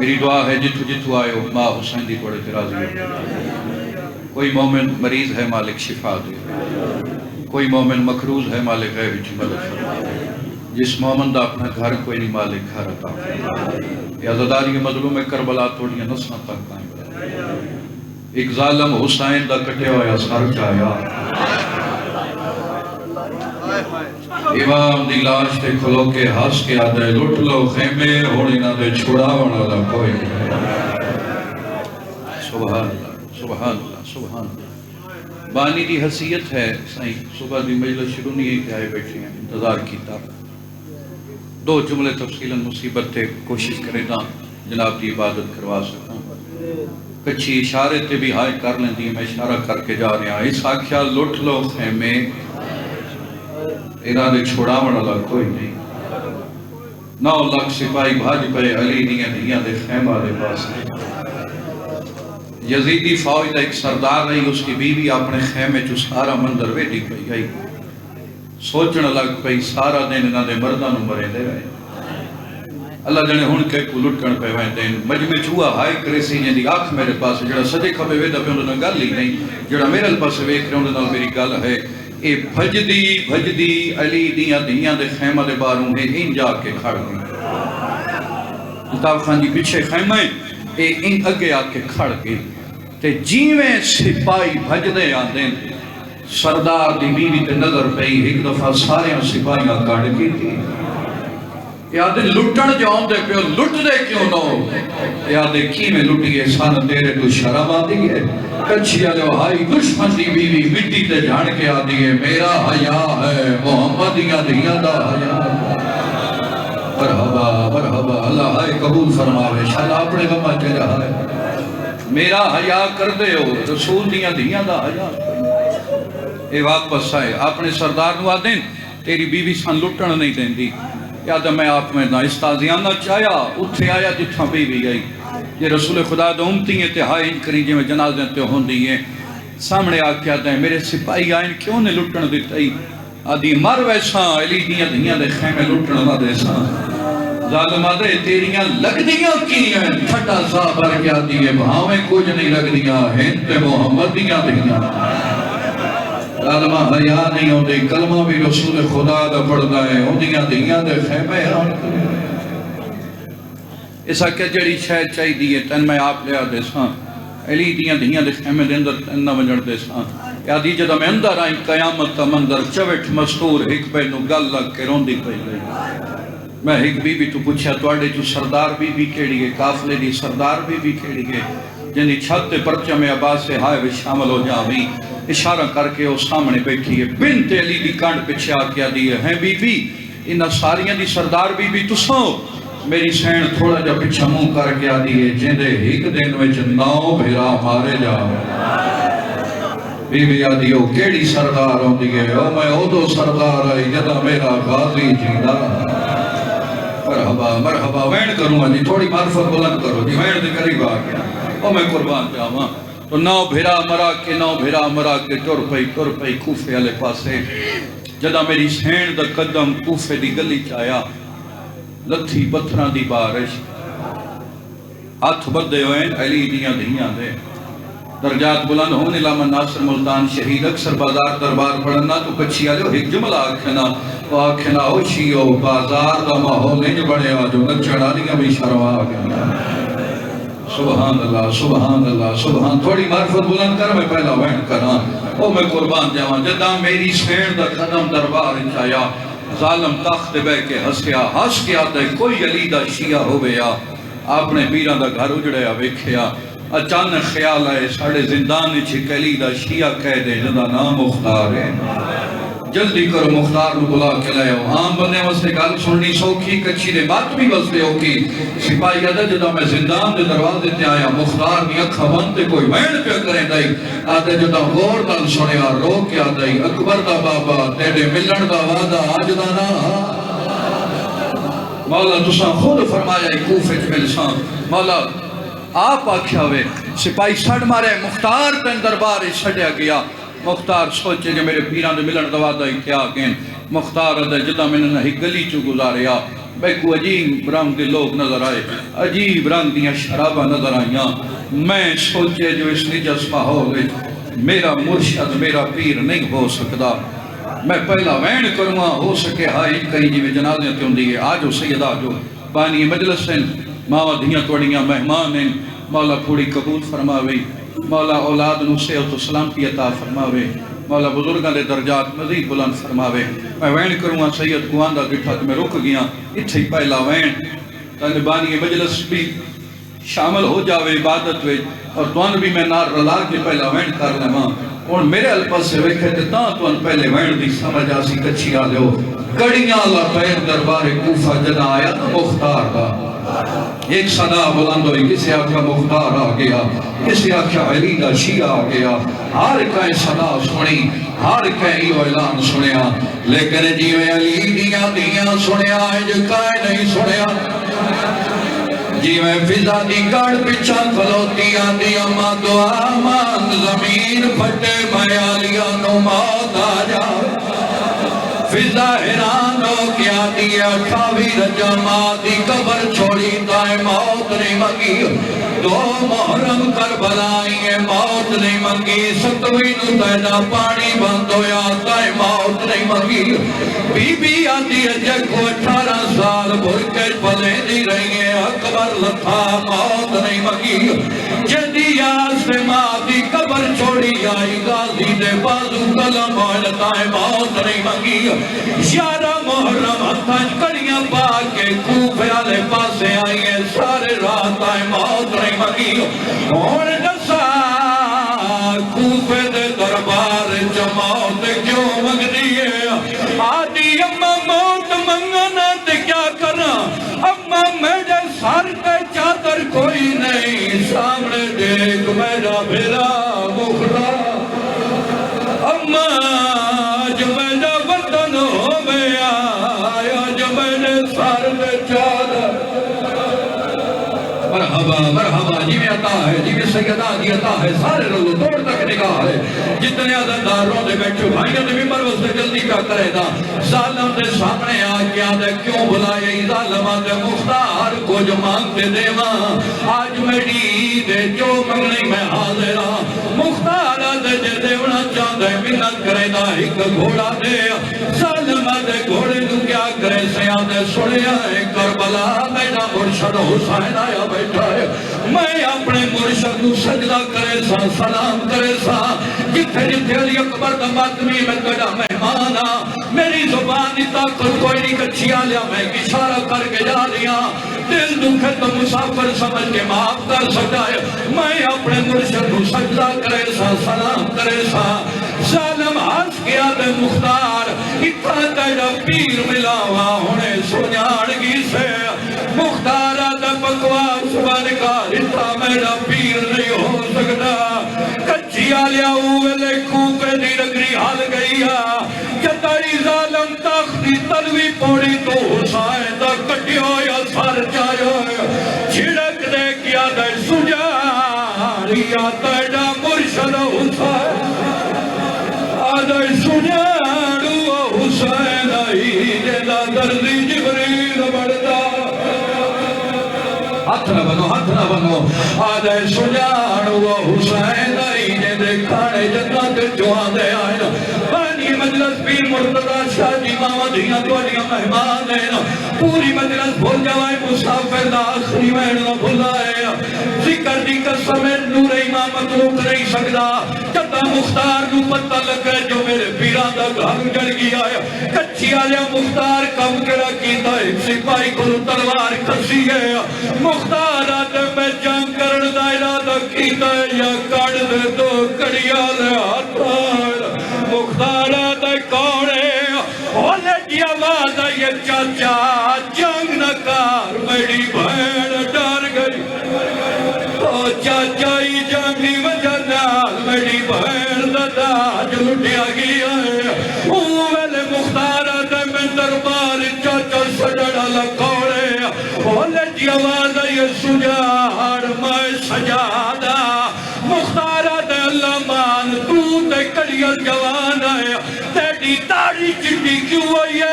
میری دعا ہے جتھو جتھو آئے ہو ماں حسین دی پڑے تے راضی ہو. کوئی مومن مریض ہے مالک شفا دے، کوئی مومن مکروز ہے مالک غیب وچ مدد فرما. جس مومن دا اپنا گھر کوئی نہیں مالک گھر عطا فرما. یا عزاداری مظلوم کربلا توڑیاں نسلاں تک قائم رہے. ایک ظالم حسین دا کٹے ہویا سر چایا، امام دی لاش تے کھلو کے ہس کے آدھے لٹ لو خیمے ہونے نہ دے چھوڑا والا کوئی نہیں. سبحان اللہ سبحان اللہ سبحان اللہ. بانی دی حیثیت ہے سائیں صبح دی مجلس شروع نہیں ہے کہ آئے بیٹھے ہیں انتظار کیتا. دو جملے تفصیلاً مصیبت تے کوشش کرے گا جناب دی عبادت کروا سکاں. کچھی اشارے تے بھی ہائے کر لیں دی میں اشارہ کر کے جا رہا ہوں. اس آکھیا لٹ لو خیمے ارادے چھوڑا والا کوئی نہیں. 9 لاکھ سپاہی بھاج پے علی دیاں دے خیمہ دے پاس. یزیدی فوج دا ایک سردار رہی، اس کی بیوی اپنے خیمے چو سارا مندر ویڈی پئی گئی. سوچن لگ پئی سارا دن انہاں دے مرداں نوں مرے دے رہے. اللہ جنے ہن کے کو لٹکن پہ وین دین مجمع چوہا ہائی کرے سی جی آنکھ میرے پاس جڑا سجے کھبے ویدا پہ انہوں نے گل ہی نہیں، جڑا میرے پاس ویکھ رہے انہوں نے میری گل ہے. اے بھجدی علی دیاں دے خیمہ دے باروں ہے ان جا کے کھڑ گئی. کتاب خان جی پیچھے خیمہ اے ان اگے آ کے کھڑ گئی. تے جیویں سپاہی بھجدے آندیں سردار دی بیوی تے نظر پئی ایک دفعہ سارے سپاہیاں کڑ کی تھی. یادے لٹن جاؤں دے پیو لٹ دے کیوں نو یادے کی میں لٹیے سان تیرے تو شرم آدھی ہے. کچھیا جو ہائی دشمن دی بیوی مٹی تے جھاڑ کے آدھی ہے میرا حیا ہے محمدیاں دیاں دا حیا. مرحبا مرحبا اللہ ہائے قبول فرماوے شاید اپنے غمہ چے رہا ہے. میرا حیا کر دے ہو رسول دیاں دا حیا. اے واپس آئے اپنے سردار نو آدھیں تیری بیوی سان لٹن نہیں دیں دی. یاد میں آپ میں نہ استازیانہ چاہیا اتھے آیا جتھاں بیوی گئی. یہ رسول خدا دا امتی ہیں تے ہائے ان کری جی میں جنازیں تے ہون دیئے. سامنے آکیا دیں میرے سپاہی آئین کیوں نے لٹن دیتا ہی. آدھی مر ویساں علی دیاں دے خیمے لٹن نہ دے ساں. ظالمہ دے تیریاں لگ دیاں کی ہیں چھٹا سا بر کیا دیئے بھاویں کچھ نہیں لگ دیاں ہند تے محمد دیاں دیاں. ظالمہ حیا نہیں ہوندی کلمہ بھی رسول خدا دا پڑھدا ہے ہوندیاں دیاں دے خیمے آن. ایسا کہ جڑی شاید چاہی دیئے تن میں آپ لیا دے ساں علی دیاں دے خیمے دے اندر تن نہ ونجڑ دے ساں. یادی جدہ میں اندر آئیں قیامت تا مندر چوٹ مستور ایک پہ نو گل لگ کے روندی پہ گئی. میں ایک بی بی تو پوچھا توڑے جو سردار بی بی کیڑی گئے کافلے دی سردار بی بی کیڑی گئے جنہی چھت پرچہ میں عباس سے ہائے بھی شامل ہو جاویں. اشارہ کر کے وہ سامنے بیٹھی ہے بنت علی دی کانڈ پچھے آکیا دیئے ہیں بی بی انہا ساریاں دی سردار بی بی تو سو میری سین تھوڑا جا پچھا منہ کر کے دیئے جندے ایک دن وچ 9 بھیرا مارے جا. بی بی آدھی ہو کیڑی سردار ہوں دیئے او میں او دو سردار آئی جدا میرا غازی جیدہ. مرحبا مرحبا وین کروں جی تھوڑی معرفت بلند کرو جی وین دے قریب آ گیا. او میں قربان جاواں تو 9 بھیرا مرا کے ٹر پئی کوفے والے پاسے. جدہ میری سین دا قدم کوفے دی گلی چایا لتھی پتھراں دی بارش ہاتھ بدے ہوئے علی دیاں دے درجات بلند ہونے علامہ ناصر ملتان شہید اکثر بازار دربار پڑھنا تو کچھی آلے ایک جملہ آکھنا وہ آکھنا اوشیو بازار دا ماحول نہیں بڑے آجو نچڑا دیا بھی شروا گیا. سبحان اللہ سبحان اللہ سبحان. تھوڑی معرفت بلند کر میں پہلا وین کرا او میں قربان جاواں جدہ میری سین دا قدم دربار چایا ظالم تخت بے کے ہس کے آتا ہے کوئی علی دا شیعہ ہو گیا. اپنے پیران دا گھر اجڑیا ویکھیا اچانک خیال آئے ساڑھے زندان چھک علی دا شیعہ کہہ دے جدا نام مختار ہے. جلدی کرو مختار نو بلا کے لائے ہو. عام بندے واسطے گل سننی سوکھی کچھی دے بات بھی واسطے ہوگی. سپاہی آدھا جدہ میں زندان دے دروازے تے آیا مختار دی اکھا بنتے کوئی وین پہ کریں دائی آدھا جدہ غور دل سنیا رو کیا دائی اکبر دا بابا تیرے ملن دا وعدہ آج دا نا. مولا تساں خود فرمایا کوفے ملسان مولا آپ آکھیا ہوئے سپاہی سڑ مارے مختار تین دربار چھڑیا گیا. مختار سوچے جو میرے پیران دے ملن دوا دا کیا گئن. مختار دا جدہ میں نے ہی گلی چو گزاریا میں کو عجیب رنگ کے لوگ نظر آئے، عجیب رنگ دیاں شرابہ نظر آئیاں، میں سوچے جو اس نجس ماحول میرا مرشد میرا پیر نہیں ہو سکتا، میں پہلا وین کروں ہو سکے ہائی کہیں جی میں جنازیں تیوں دیئے آجو سیدہ جو بانی مجلس ہیں ماں دیاں توڑیاں مہمان ہیں، مولا پوری قبول فرماوے، مولا اولاد نو صحت و سلامتی عطا فرماوے، مولا بزرگاں دے درجات مزید بلند فرماوے۔ میں وین کروں سید کو آندہ دٹھا کہ میں رک گیا اتھے ہی پہلا وین تاکہ بانی مجلس بھی شامل ہو جاوے عبادت وے اور توان بھی میں نار رلا کے پہلا وین کر لما اور میرے الپس سے ویکھے تے تاں توان پہلے وین دی سمجھ آسی کچھی آ لیو کڑیاں اللہ پیر دربار کوفہ جنا آیا تو مختار دا ایک صدا بلند ہوئی کسی آکھا مختار آ گیا کسی آکھا علی دا شیعہ آ گیا ہر کہیں صدا سنی ہر کہیں یہ اعلان سنیا لیکن جی میں علی دیاں سنیا ہے جو کہیں نہیں سنیا جی میں فضا دی گاڑ پچھا کھلوتی آندی اما دعا مان زمین پھٹے میں آلیا نو موت آ جا فضا حیران ہو کیا دیا کھاوی رجمہ دی قبر چھوڑی تائے موت نہیں منگی دو محرم کربلائیں موت نہیں منگی ستویں نو تیدا پانی بند ہویا تائے موت نہیں منگی بی بی آتی جگ کو 18 سال بھرکے پلے دی رہی ہیں اکبر لتھا موت نہیں منگی جدی آسماں دی قبر چھوڑی آئی غازی دے بازو قلم ہوئے موت نہیں منگی یارہ محرم ہتھاں کڑیاں پاکے کوفے والے پاسے آئی ہیں سارے رات آئے موت نہیں منگی اور دسا کوفے دے دربار موت کیوں منگ دیئے آدھی اممہ موت منگنا تے کیا کرنا اممہ میرے سر پہ چادر کوئی نہیں سامنے دیکھ میرا بھیرا مخلا اممہ جو میرا وطن ہو گیا آیا جو میرے سر پہ چادر مرحبا مرحبا جی میں عطا ہے جی میں سیدہ دی عطا ہے سارے رولو توڑ تک نگاہ ہے جتنے عزتدار روندے بیٹھو بھائیوں نے بھی مروز سے جلدی کا کرے دا ظالم دے سامنے آ گیا دے کیوں بلائے ظالمہ دے مختار کو جو مانگتے دے ماں آج میری دے جو منگنی میں حاضرہ مختار دے جے دیونا چاندے منت کرے دا ایک گھوڑا دے ظالمہ دے گھوڑے تو کیا کرے سیادے سڑے آئے کربلا میرا مرشد حسین آیا بیٹھا ہے میں اپنے مرشد کو سجدہ کرے سا سلام کرے سا جتھے جتھے علی اکبر دا ماتمی میں کڑا مہمانا میری زبان طاقت کوئی نہیں کچھی آلیا میں اشارہ کر کے جا لیا دل دکھے تو مسافر سمجھ کے معاف کر سکتا ہے میں اپنے مرشد کو سجدہ کرے سا سلام کرے سا ظالم ہنس گیا دے مختار اتنا تیرا پیر ملا ہوا ہونے سنیاڑگی سے مختارہ دا بکواس بانکار اتنا میرا پیر نہیں ہو سکتا کچھی آلیا اوہلے کوپے دی نگری حال گئیا جتائی ظالم تاختی تلوی پوڑی تو حسائن دا کٹیو یا سار چاہیو چھڑک دے کیا دے سجاریا تیڑا مرشد حسائن آدھے سجارو حسائن آئی جیدہ دردی جبریل بڑھتا ہاتھ نہ بنو آدھے سجارو حسین آئی جیدے کھانے جنت جو آدھے آئے بانی مجلس پیر مرتضی شاہ جی مامدیاں دولیاں مہمان ہیں پوری مجلس بھول جوائے مسافر دا آخری وین نہ بھلائے ذکر دی قسم نور امام مطلوق نہیں سکتا جتا مختار نو پتہ لگ گئے جو میرے پیران دا گھر جڑ گیا ہے کچھی آلیا مختار کم کرا کیتا ہے سپاہی کو تلوار کسی ہے مختار آتے میں جنگ کرن دا ارادہ کیتا ہے یا کڑ دے تو کڑیا لے آتا مختار آتے کوڑے ہولے کی آواز آئیے چاچا جنگ نکار میری بھین ڈر گئی تو چاچائی جنگی وجہ نال میری بھین دادا جو لٹیا گیا ہے اوہلے مختار آتے میں دربار چاچا سجڑا لکوڑے ہولے کی آواز آئیے سجاڑ میں سجادہ مختار آتے اللہ مان تو تے کڑیل جوان آئے تیڑی داڑی چٹی کیوں آئیے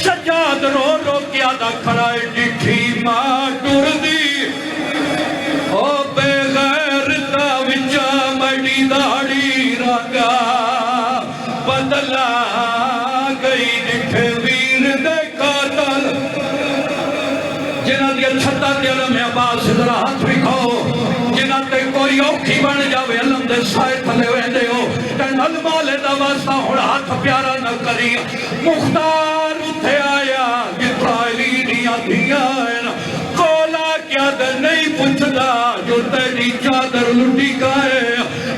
سجاد رو رو کیا دا کھڑا ڈٹھی ماں ٹر دی او بے غیرتا وچا مڈی داڑی رنگا بدلا گئی ڈٹھے ویر دے قاتل جنہ دیا چھتا دیا لمحے عباس ذرا ہاتھ رکھو جنہ تے کوئی اوکھی بن جاوے علم دے سائے تھلے ویندے ہو تن علمالے دا واسطہ ہوڑا ہاتھ پیارا نہ کری مختار اٹھے آیا اسرائیلی دیا دیا کولا کیا دے نہیں پوچھدا جو تیری چادر لٹی کائے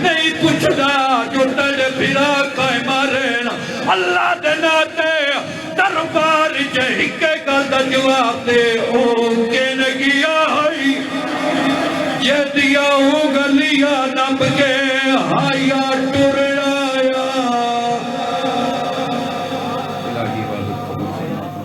نہیں پوچھدا جو تیرے پھرا کائے مارے اللہ دے ناتے دربار جہکے کا دا جواب دے او